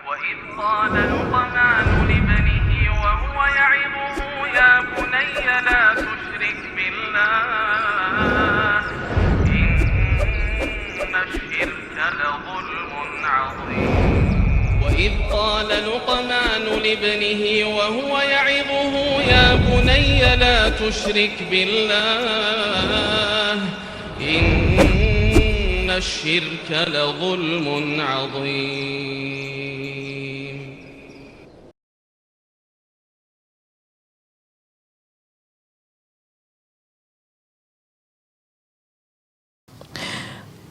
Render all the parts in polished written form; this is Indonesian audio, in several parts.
وإذ قال لقمان لابنه وهو يعظه يا بني لا تشرك بالله إن الشرك لظلم عظيم وإذ قال لقمان لابنه وهو يعظه يا بني لا تشرك بالله إن الشرك لظلم عظيم.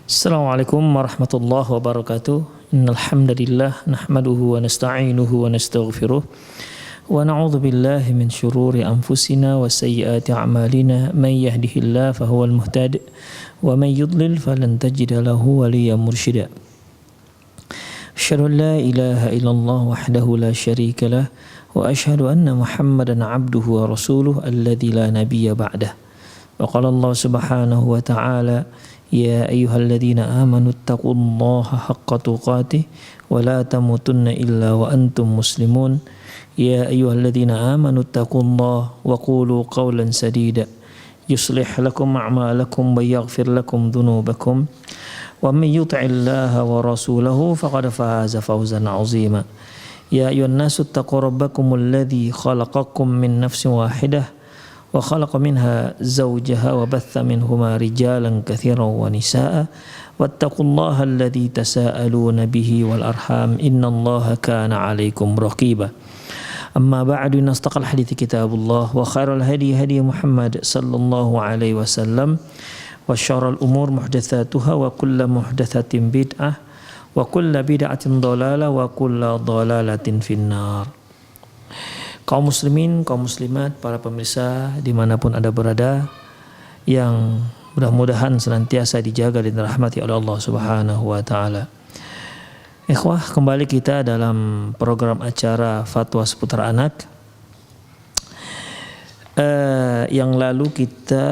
Assalamualaikum warahmatullahi wabarakatuh. Innal hamdalillah nahmaduhu wa nasta'inuhu wa nastaghfiruh wa na'udzu billahi min shururi anfusina wa sayyiati a'malina may yahdihillahu fahuwal muhtadi wa may yudlil falan tajida lahu waliyyan mursyida. Asyhadu an la ilaha illallah wahdahu la syarika lah wa asyhadu anna Muhammadan 'abduhu wa rasuluhu alladzi la nabiyya ba'dah. Wa qala Allah subhanahu wa ta'ala يا أيها الذين آمنوا اتقوا الله حق تقاته ولا تموتن إلا وأنتم مسلمون يا أيها الذين آمنوا اتقوا الله وقولوا قولا سديدا يصلح لكم أعمالكم ويغفر لكم ذنوبكم ومن يطع الله ورسوله فقد فاز فوزا عظيما يا أيها الناس اتقوا ربكم الذي خلقكم من نفس واحدة وخلق منها زوجها وبث منهما رجالا كثيرا ونساء واتقوا الله الذي تساءلون به والأرحام إن الله كان عليكم رقيبا أما بعد نصدق الحديث كتاب الله وخير الهدي هدي محمد صلى الله عليه وسلم وشر الأمور محدثاتها وكل محدثة بدعة وكل بدعة ضلالة وكل ضلالة في النار. Kaum muslimin, kaum muslimat, para pemirsa dimanapun Anda berada, yang mudah-mudahan senantiasa dijaga dan dirahmati oleh Allah Subhanahu wa Ta'ala. Ikhwah, kembali kita dalam program acara Fatwa Seputar Anak. Yang lalu kita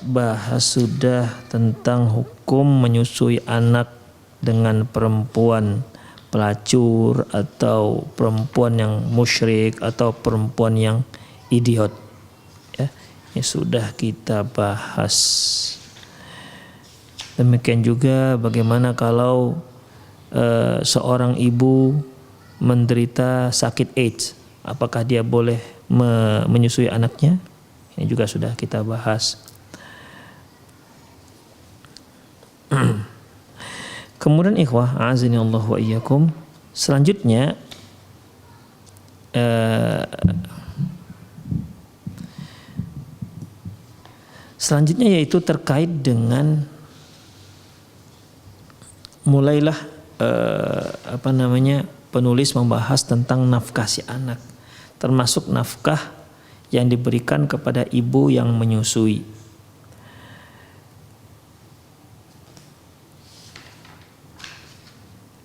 bahas sudah tentang hukum menyusui anak dengan perempuan pelacur atau perempuan yang musyrik atau perempuan yang idiot, ya, ini sudah kita bahas. Demikian juga bagaimana kalau seorang ibu menderita sakit AIDS, apakah dia boleh menyusui anaknya? Ini juga sudah kita bahas. Kemudian ikhwah, a'azani Allah wa iyyakum, selanjutnya yaitu terkait dengan mulailah penulis membahas tentang nafkah si anak, termasuk nafkah yang diberikan kepada ibu yang menyusui.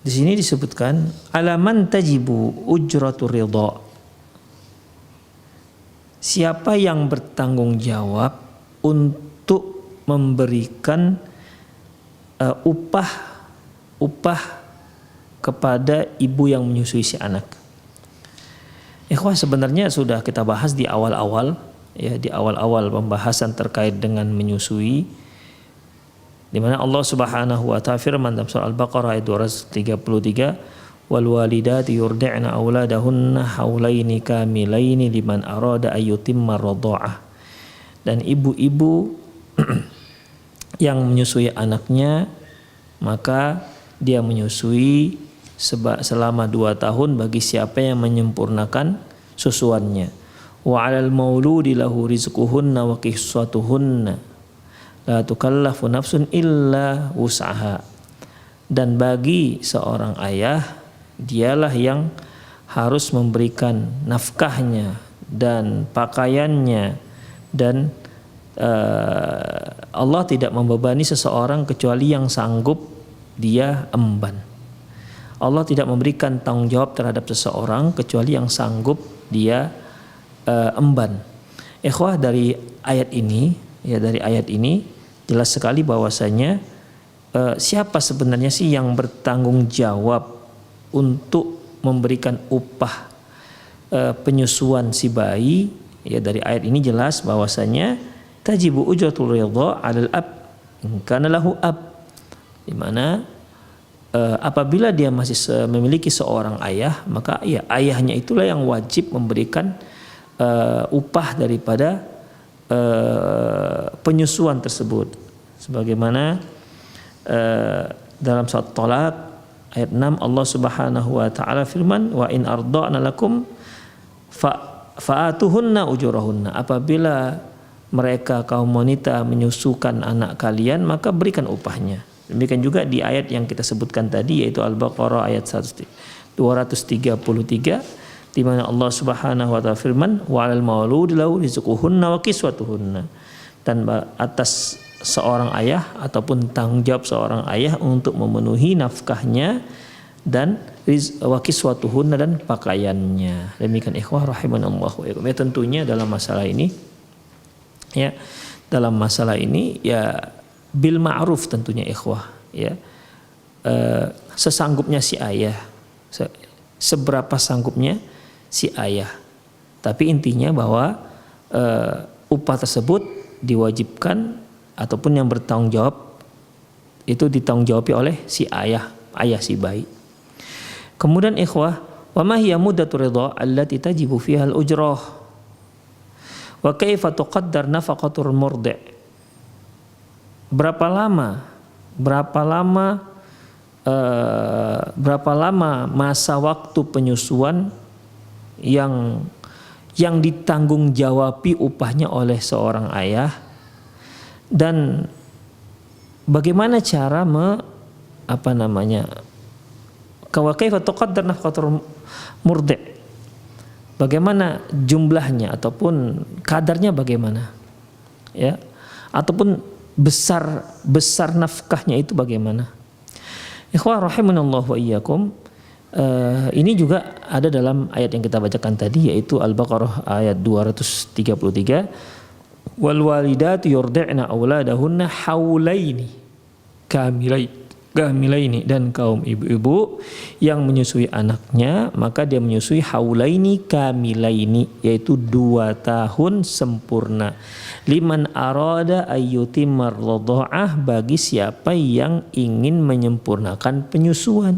Di sini disebutkan alaman tajibu ujratur ridha. Siapa yang bertanggung jawab untuk memberikan upah kepada ibu yang menyusui si anak. Ikhwah, sebenarnya sudah kita bahas di awal-awal, ya, di awal-awal pembahasan terkait dengan menyusui, di mana Allah Subhanahu wa ta'ala firman dalam surah Al-Baqarah ayat 233, wal walidati yurdi'na auladahunna haulaini kamilaini liman arada ayyutimma radha'ah. Dan ibu-ibu yang menyusui anaknya, maka dia menyusui selama 2 tahun bagi siapa yang menyempurnakan susuannya. Wa 'alal mauludi lahu rizquhunna wa qissatuhunna la tukallafu nafsun illa wus'aha. Dan bagi seorang ayah, dialah yang harus memberikan nafkahnya dan pakaiannya, dan Allah tidak membebani seseorang kecuali yang sanggup dia emban. Allah tidak memberikan tanggung jawab terhadap seseorang kecuali yang sanggup dia emban. Ikhwah, dari ayat ini jelas sekali bahwasanya siapa sebenarnya sih yang bertanggung jawab untuk memberikan upah penyusuan si bayi, ya dari ayat ini jelas bahwasanya tajibu ujratul ridha 'alal ab in kana lahu ab, di mana apabila dia masih memiliki seorang ayah, maka ya ayahnya itulah yang wajib memberikan upah daripada penyusuan tersebut, sebagaimana dalam surat Thalaq ayat 6 Allah Subhanahu wa taala firman, wa in arda'na lakum fa'atuhunna ujurahunna, apabila mereka kaum wanita menyusukan anak kalian maka berikan upahnya. Demikian juga di ayat yang kita sebutkan tadi, yaitu Al-Baqarah ayat 233, di mana Allah Subhanahu wa taala firman, wa 'alal mauludi lahu rizquhunna wa kiswatuhunna, dan atas seorang ayah ataupun tanggung jawab seorang ayah untuk memenuhi nafkahnya dan wa kiswatuhunna, dan pakaiannya. Demikian ikhwah rahimanallahu wa iyakum. Ya tentunya dalam masalah ini ya bil ma'ruf tentunya ikhwah, ya sesanggupnya si ayah, seberapa sanggupnya si ayah, tapi intinya bahwa upah tersebut diwajibkan ataupun yang bertanggung jawab itu ditanggung jawabi oleh si ayah si bayi. Kemudian ikhwah, wa ma hiya muddatu ridha allati tajibu fiha al-ujrah wa kaifa tuqaddar nafaqatul murdi'. Berapa lama masa waktu penyusuan yang ditanggung jawabi upahnya oleh seorang ayah, dan bagaimana cara kaifa tuqaddar nafaqatul murdi', bagaimana jumlahnya ataupun kadarnya bagaimana, ya, ataupun besar nafkahnya itu bagaimana. Ikhwah rahimanallahu wa iyyakum, ini juga ada dalam ayat yang kita bacakan tadi, yaitu Al-Baqarah ayat 233, wal walidatu yurdi'na auladahunna haulaini kamilaini, dan kaum ibu-ibu yang menyusui anaknya maka dia menyusui haulaini kamilaini, yaitu 2 tahun sempurna. Liman arada ayyutimar radha'ah, bagi siapa yang ingin menyempurnakan penyusuan.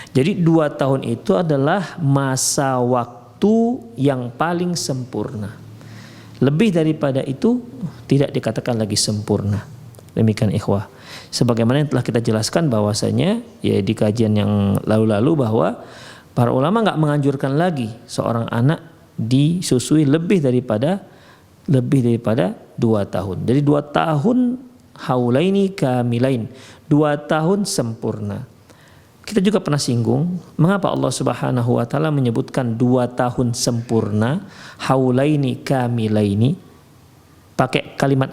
Jadi 2 tahun itu adalah masa waktu yang paling sempurna. Lebih daripada itu tidak dikatakan lagi sempurna. Demikian ikhwah. Sebagaimana yang telah kita jelaskan bahwasanya ya di kajian yang lalu-lalu, bahwa para ulama nggak menganjurkan lagi seorang anak disusui lebih daripada 2 tahun. Jadi 2 tahun haulaini kamilain, 2 tahun sempurna. Kita juga pernah singgung mengapa Allah Subhanahu wa taala menyebutkan 2 tahun sempurna, haulaini kamilaini, pakai kalimat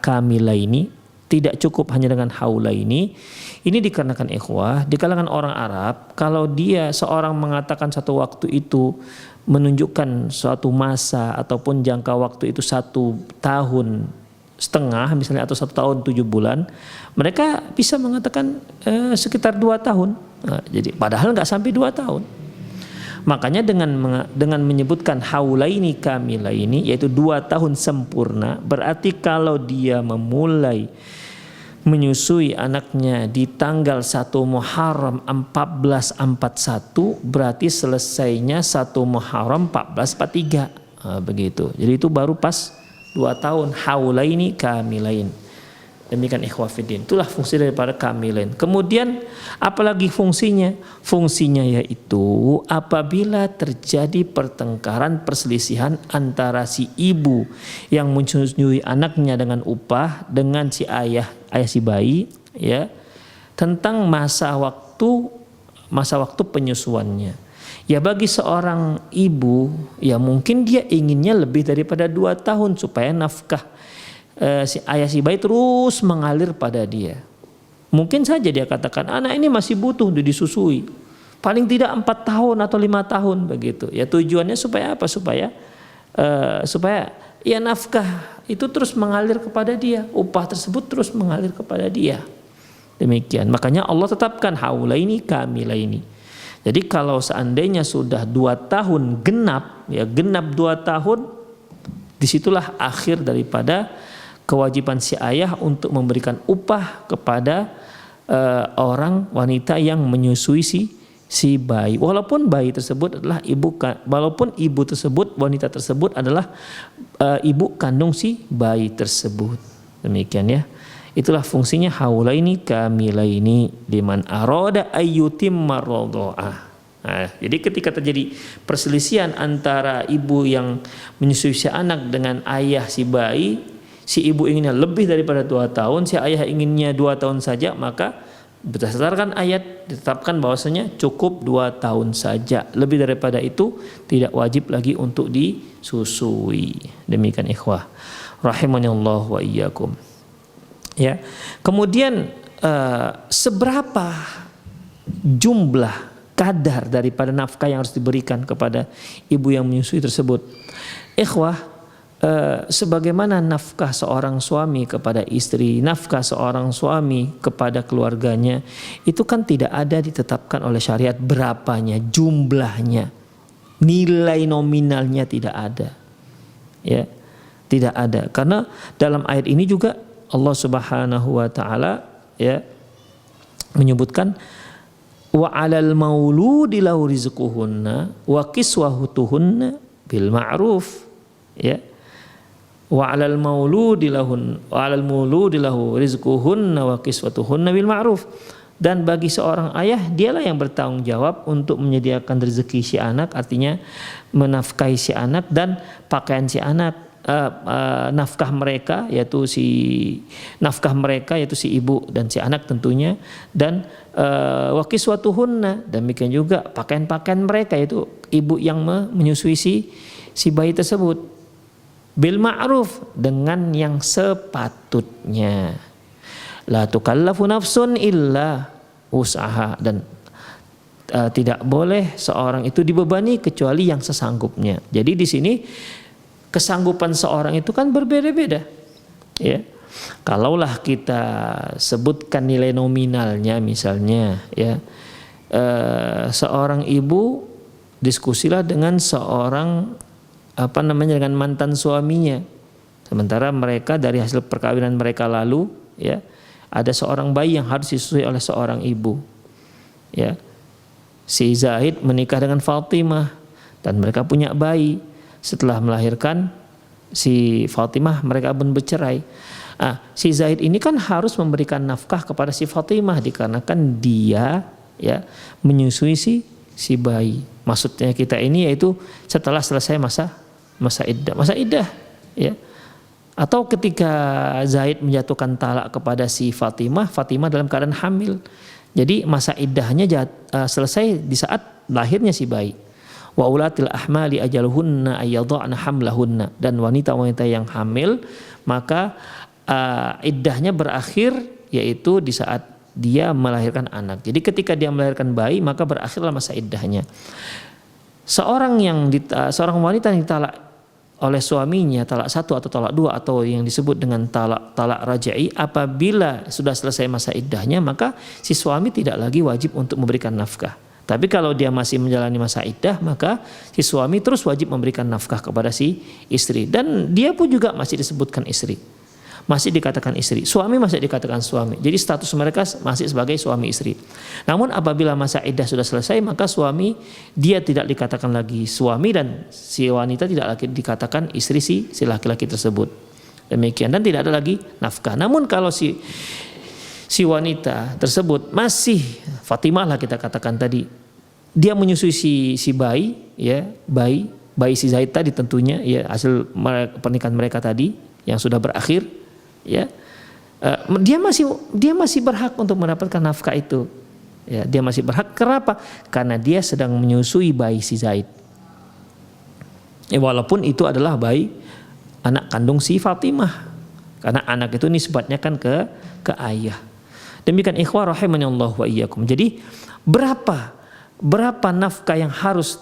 kamilaini, tidak cukup hanya dengan haulaini. Ini dikarenakan ikhwah, di kalangan orang Arab, kalau dia seorang mengatakan satu waktu itu menunjukkan suatu masa ataupun jangka waktu itu 1 tahun setengah misalnya, atau 1 tahun 7 bulan, mereka bisa mengatakan sekitar 2 tahun. Nah, jadi padahal nggak sampai 2 tahun. Makanya dengan menyebutkan haulaini kamilaini, yaitu 2 tahun sempurna, berarti kalau dia memulai menyusui anaknya di tanggal 1 Muharram 1441, berarti selesainya 1 Muharram 1443. Nah, begitu. Jadi itu baru pas 2 tahun haulaini kamilain. Demikian ikhwah fiddin. Itulah fungsi daripada kamilain. Kemudian apalagi fungsinya? Fungsinya yaitu apabila terjadi pertengkaran, perselisihan antara si ibu yang menyusui anaknya dengan upah dengan si ayah si bayi, ya, tentang masa waktu penyusuannya. Ya bagi seorang ibu, ya mungkin dia inginnya lebih daripada 2 tahun supaya nafkah si ayah si bayi terus mengalir pada dia. Mungkin saja dia katakan anak ini masih butuh disusui, paling tidak 4 tahun atau 5 tahun begitu. Ya tujuannya supaya apa? Supaya ya nafkah itu terus mengalir kepada dia, upah tersebut terus mengalir kepada dia. Demikian. Makanya Allah tetapkan haulaini kamilaini. Jadi kalau seandainya sudah 2 tahun genap, ya genap 2 tahun, disitulah akhir daripada kewajiban si ayah untuk memberikan upah kepada orang wanita yang menyusui si bayi. Walaupun bayi tersebut adalah walaupun ibu tersebut, wanita tersebut adalah ibu kandung si bayi tersebut. Demikian ya. Itulah fungsinya haulaini kamilaini liman arada ayyutimma radha'ah. Nah, jadi ketika terjadi perselisihan antara ibu yang menyusui si anak dengan ayah si bayi, si ibu inginnya lebih daripada 2 tahun, si ayah inginnya 2 tahun saja, maka berdasarkan ayat ditetapkan bahwasanya cukup 2 tahun saja. Lebih daripada itu tidak wajib lagi untuk disusui. Demikian ikhwah rahimanallah wa iyyakum. Ya. Kemudian seberapa jumlah kadar daripada nafkah yang harus diberikan kepada ibu yang menyusui tersebut? Ikhwah, sebagaimana nafkah seorang suami kepada istri, nafkah seorang suami kepada keluarganya, itu kan tidak ada ditetapkan oleh syariat berapanya, jumlahnya, nilai nominalnya tidak ada. Ya, tidak ada. Karena dalam ayat ini juga Allah Subhanahu wa taala ya menyebutkan wa 'alal mauludi lahu rizquhunna wa kiswahutuhunna bil ma'ruf, ya. Wa 'alal mauludi lahu rizquhunna wa kiswatuhunna bil ma'ruf. Dan bagi seorang ayah, dialah yang bertanggung jawab untuk menyediakan rezeki si anak, artinya menafkahi si anak dan pakaian si anak. Nafkah mereka yaitu si ibu dan si anak tentunya, dan wa kiswatuhunna, demikian juga pakaian-pakaian mereka yaitu ibu yang menyusui si bayi tersebut bil ma'ruf, dengan yang sepatutnya. La tukallafu nafsun illa usaha, dan tidak boleh seorang itu dibebani kecuali yang sesanggupnya. Jadi di sini kesanggupan seorang itu kan berbeda-beda, ya. Kalaulah kita sebutkan nilai nominalnya, misalnya, ya, seorang ibu diskusilah dengan seorang dengan mantan suaminya, sementara mereka dari hasil perkawinan mereka lalu, ya, ada seorang bayi yang harus disusui oleh seorang ibu, ya. Si Zaid menikah dengan Fatimah dan mereka punya bayi. Setelah melahirkan si Fatimah, mereka pun bercerai. Si Zaid ini kan harus memberikan nafkah kepada si Fatimah dikarenakan dia, ya, menyusui si bayi. Maksudnya kita ini yaitu setelah selesai masa iddah, ya. Atau ketika Zaid menjatuhkan talak kepada si Fatimah dalam keadaan hamil. Jadi masa iddahnya selesai di saat lahirnya si bayi. Wa ulatil ahmali ajaluhunna ayyadha'na hamlahunna, dan wanita-wanita yang hamil maka iddahnya berakhir yaitu di saat dia melahirkan anak. Jadi ketika dia melahirkan bayi maka berakhirlah masa iddahnya. Seorang wanita yang ditalak oleh suaminya, talak 1 atau talak 2 atau yang disebut dengan talak raj'i, apabila sudah selesai masa iddahnya maka si suami tidak lagi wajib untuk memberikan nafkah. Tapi kalau dia masih menjalani masa iddah, maka si suami terus wajib memberikan nafkah kepada si istri. Dan dia pun juga masih disebutkan istri, masih dikatakan istri. Suami masih dikatakan suami. Jadi status mereka masih sebagai suami istri. Namun apabila masa iddah sudah selesai, maka suami dia tidak dikatakan lagi suami, dan si wanita tidak lagi dikatakan istri si laki-laki tersebut. Demikian, dan tidak ada lagi nafkah. Namun kalau si wanita tersebut masih Fatimah lah kita katakan tadi, dia menyusui si bayi, ya, bayi si Zaid tadi tentunya, ya, hasil pernikahan mereka tadi yang sudah berakhir, ya, dia masih berhak untuk mendapatkan nafkah itu, ya, dia masih berhak. Kenapa? Karena dia sedang menyusui bayi si Zaid, walaupun itu adalah bayi anak kandung si Fatimah, karena anak itu nisbatnya kan ke ayah. Demikian ikhwah rahimanallah wa iyyakum. Jadi berapa nafkah yang harus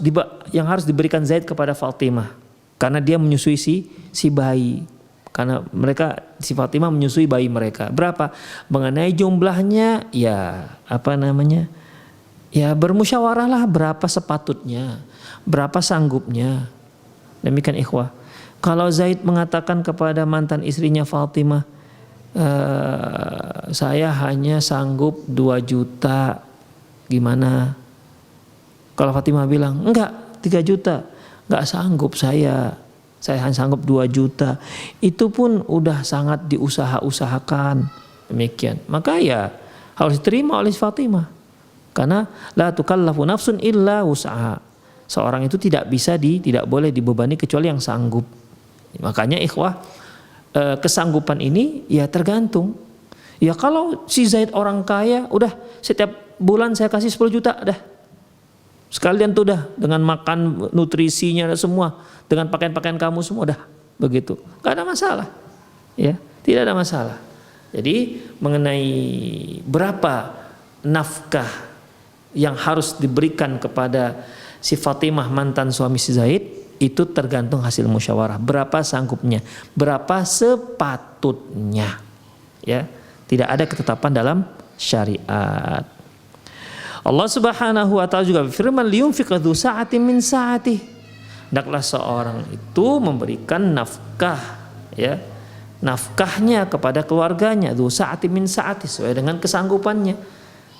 diberikan Zaid kepada Fatimah karena dia menyusui si bayi, karena si Fatimah menyusui bayi mereka. Berapa? Mengenai jumlahnya, ya, ya bermusyawarahlah berapa sepatutnya, berapa sanggupnya. Demikian ikhwah. Kalau Zaid mengatakan kepada mantan istrinya Fatimah, saya hanya sanggup 2 juta, gimana? Kalau Fatimah bilang, enggak 3 juta, enggak sanggup saya hanya sanggup 2 juta. Itu pun udah sangat diusaha-usahakan. Demikian. Maka ya harus diterima oleh Fatimah. Karena la tukallafu nafsun illa wus'aha. Seorang itu tidak boleh dibebani kecuali yang sanggup. Makanya ikhwah, kesanggupan ini ya tergantung. Ya kalau si Zaid orang kaya, udah setiap bulan saya kasih 10 juta dah. Sekalian tuh dah dengan makan nutrisinya semua, dengan pakaian-pakaian kamu semua dah begitu. Gak ada masalah. Ya, tidak ada masalah. Jadi mengenai berapa nafkah yang harus diberikan kepada si Fatimah mantan suami si Zaid, itu tergantung hasil musyawarah. Berapa sanggupnya, berapa sepatutnya. Ya, tidak ada ketetapan dalam syariat. Allah Subhanahu wa taala juga berfirman, liyunfiq dzu sa'atin min sa'atih. Hendaklah seorang itu memberikan nafkah, ya, nafkahnya kepada keluarganya, dzu sa'atin min sa'atih, sesuai dengan kesanggupannya.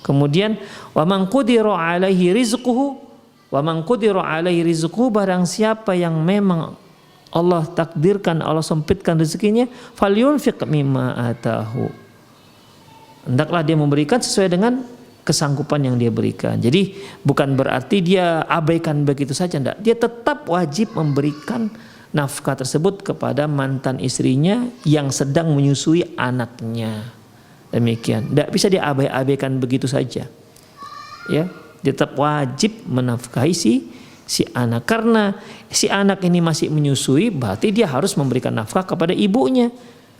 Kemudian wa man qudira 'alaihi rizquhu, wa man qudira 'alaihi rizquhu, barang siapa yang memang Allah takdirkan, Allah sempitkan rezekinya, falyunfiq mimma atahu. Hendaklah dia memberikan sesuai dengan kesanggupan yang dia berikan. Jadi bukan berarti dia abaikan begitu saja, enggak. Dia tetap wajib memberikan nafkah tersebut kepada mantan istrinya yang sedang menyusui anaknya. Demikian. Enggak bisa dia abaikan begitu saja. Ya, dia tetap wajib menafkahi si anak. Karena si anak ini masih menyusui, berarti dia harus memberikan nafkah kepada ibunya.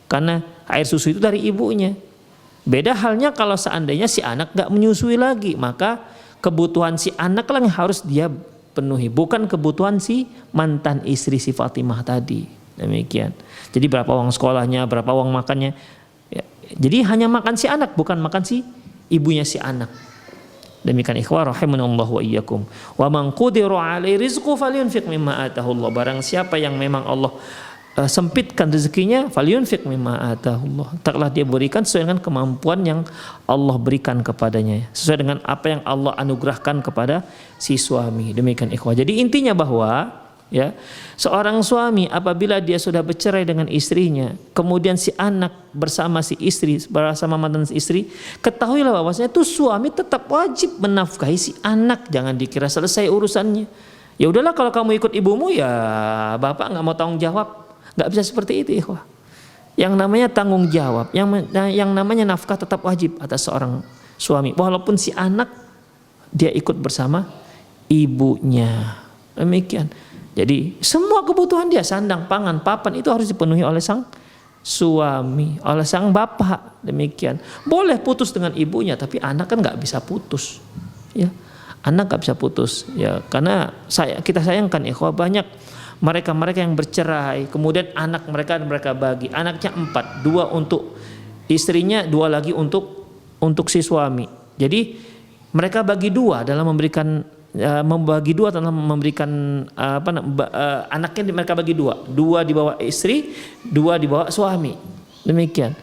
Karena air susu itu dari ibunya. Beda halnya kalau seandainya si anak gak menyusui lagi, maka kebutuhan si anak lah yang harus dia penuhi, bukan kebutuhan si mantan istri si Fatimah tadi. Demikian. Jadi berapa uang sekolahnya, berapa uang makannya. Ya, jadi hanya makan si anak, bukan makan si ibunya si anak. Demikian ikhwah rahimanallahu wa iyyakum. Wa man qudira 'alaihi rizquhu falyunfiq mimma atahu Allah. Barang siapa yang memang Allah sempitkan rezekinya, falyunfiq mimma atahullah, taklah dia berikan sesuai dengan kemampuan yang Allah berikan kepadanya, sesuai dengan apa yang Allah anugerahkan kepada si suami. Demikian ikhwah. Jadi intinya bahwa ya, seorang suami apabila dia sudah bercerai dengan istrinya, kemudian si anak bersama si istri, bersama mantan istri, ketahuilah bahwasanya itu suami tetap wajib menafkahi si anak. Jangan dikira selesai urusannya. Ya udahlah, kalau kamu ikut ibumu, ya bapak nggak mau tanggung jawab. Nggak bisa seperti itu ikhwah. Yang namanya tanggung jawab, yang namanya nafkah tetap wajib atas seorang suami, walaupun si anak dia ikut bersama ibunya. Demikian. Jadi semua kebutuhan dia, sandang, pangan, papan, itu harus dipenuhi oleh sang suami, oleh sang bapak. Demikian. Boleh putus dengan ibunya, tapi anak kan nggak bisa putus. Ya, anak nggak bisa putus. Ya, karena kita sayangkan ikhwah, banyak mereka yang bercerai, kemudian anak mereka bagi, anaknya 4, 2 untuk istrinya, 2 lagi untuk si suami. Jadi mereka bagi 2 dalam memberikan anaknya, mereka bagi 2 dibawa istri, 2 dibawa suami. Demikian.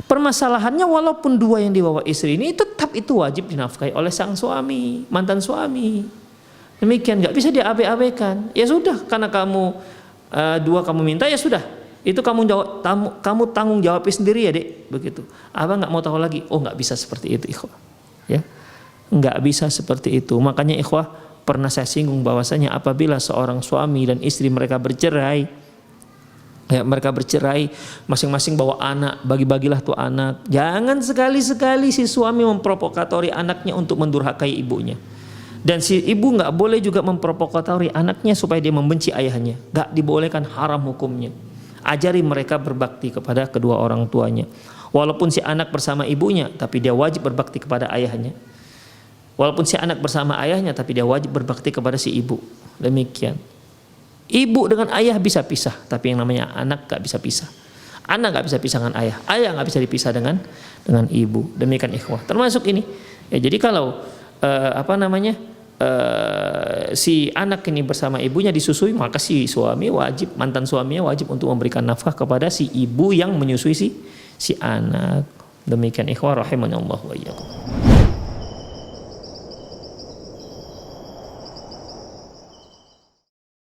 Permasalahannya walaupun 2 yang dibawa istri ini tetap itu wajib dinafkahi oleh sang suami, mantan suami. Demikian, nggak bisa diabaikan. Ya sudah, karena kamu 2 kamu minta, ya sudah. Itu kamu tanggung jawab sendiri ya dek, begitu. Abang nggak mau tahu lagi. Oh, nggak bisa seperti itu ikhwah. Ya, nggak bisa seperti itu. Makanya ikhwah, pernah saya singgung bahwasanya apabila seorang suami dan istri mereka bercerai, masing-masing bawa anak, bagi-bagilah tuh anak. Jangan sekali-sekali si suami memprovokatori anaknya untuk mendurhakai ibunya. Dan si ibu nggak boleh juga memprovokatori anaknya supaya dia membenci ayahnya. Nggak dibolehkan, haram hukumnya. Ajari mereka berbakti kepada kedua orang tuanya. Walaupun si anak bersama ibunya, tapi dia wajib berbakti kepada ayahnya. Walaupun si anak bersama ayahnya, tapi dia wajib berbakti kepada si ibu. Demikian. Ibu dengan ayah bisa pisah, tapi yang namanya anak nggak bisa pisah. Anak nggak bisa pisah dengan ayah nggak bisa dipisah dengan ibu. Demikian ikhwah. Termasuk ini. Ya, jadi kalau si anak ini bersama ibunya disusui, maka si suami wajib, mantan suaminya wajib untuk memberikan nafkah kepada si ibu yang menyusui si anak. Demikian ikhwah rahimahullah wa iyyakum.